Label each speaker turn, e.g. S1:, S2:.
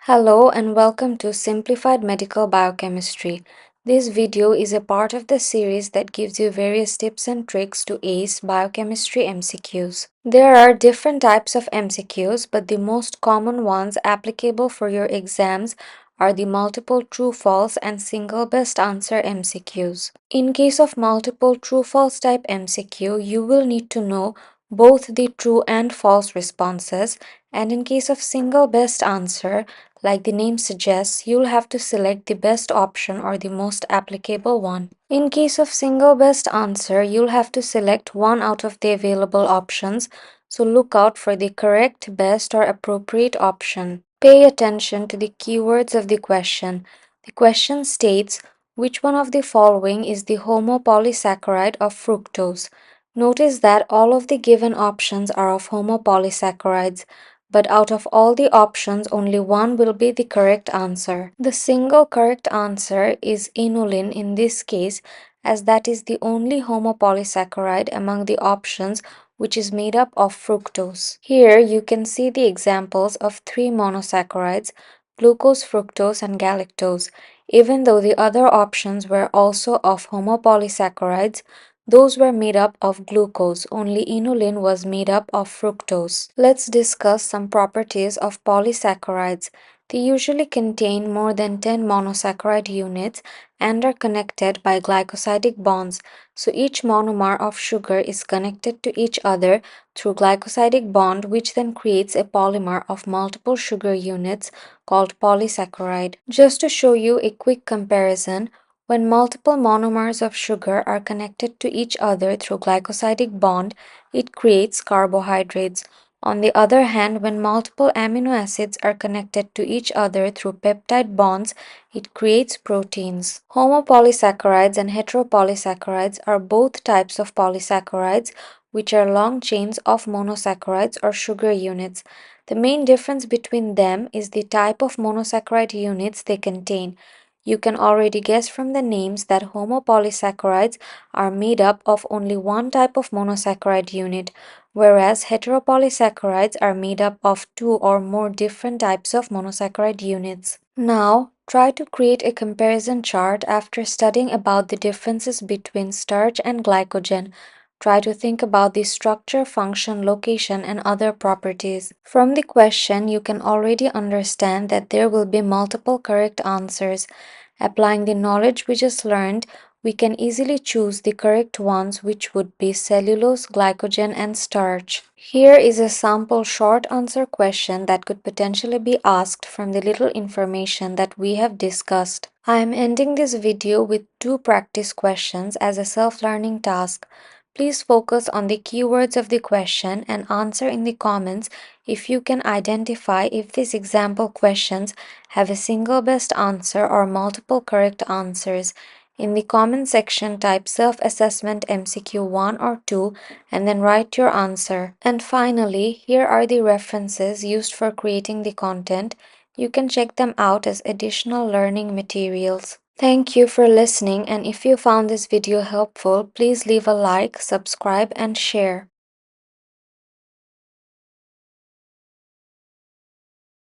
S1: Hello and welcome to Simplified Medical Biochemistry. This video is a part of the series that gives you various tips and tricks to ace biochemistry MCQs. There are different types of MCQs, but the most common ones applicable for your exams are the multiple true-false and single best answer MCQs. In case of multiple true-false type MCQ, you will need to know both the true and false responses, and in case of single best answer, like the name suggests, you'll have to select the best option or the most applicable one. In case of single best answer, you'll have to select one out of the available options, so look out for the correct, best, or appropriate option. Pay attention to the keywords of the question. The question states, which one of the following is the homopolysaccharide of fructose? Notice that all of the given options are of homopolysaccharides, but out of all the options, only one will be the correct answer. The single correct answer is inulin in this case, as that is the only homopolysaccharide among the options which is made up of fructose. Here you can see the examples of three monosaccharides, glucose, fructose, and galactose. Even though the other options were also of homopolysaccharides, those were made up of glucose, only inulin was made up of fructose. Let's discuss some properties of polysaccharides. They usually contain more than 10 monosaccharide units and are connected by glycosidic bonds, so each monomer of sugar is connected to each other through glycosidic bond, which then creates a polymer of multiple sugar units called polysaccharide. Just to show you a quick comparison, when multiple monomers of sugar are connected to each other through glycosidic bond, it creates carbohydrates. On the other hand, when multiple amino acids are connected to each other through peptide bonds, it creates proteins. Homopolysaccharides and heteropolysaccharides are both types of polysaccharides, which are long chains of monosaccharides or sugar units. The main difference between them is the type of monosaccharide units they contain. You can already guess from the names that homopolysaccharides are made up of only one type of monosaccharide unit, whereas heteropolysaccharides are made up of two or more different types of monosaccharide units. Now, try to create a comparison chart after studying about the differences between starch and glycogen. Try to think about the structure, function, location, and other properties. From the question, you can already understand that there will be multiple correct answers. Applying the knowledge we just learned, we can easily choose the correct ones, which would be cellulose, glycogen, and starch. Here is a sample short answer question that could potentially be asked from the little information that we have discussed. I am ending this video with two practice questions as a self-learning task. Please focus on the keywords of the question and answer in the comments if you can identify if these example questions have a single best answer or multiple correct answers. In the comment section, type self-assessment MCQ 1 or 2 and then write your answer. And finally, here are the references used for creating the content. You can check them out as additional learning materials. Thank you for listening, and if you found this video helpful, please leave a like, subscribe, and share.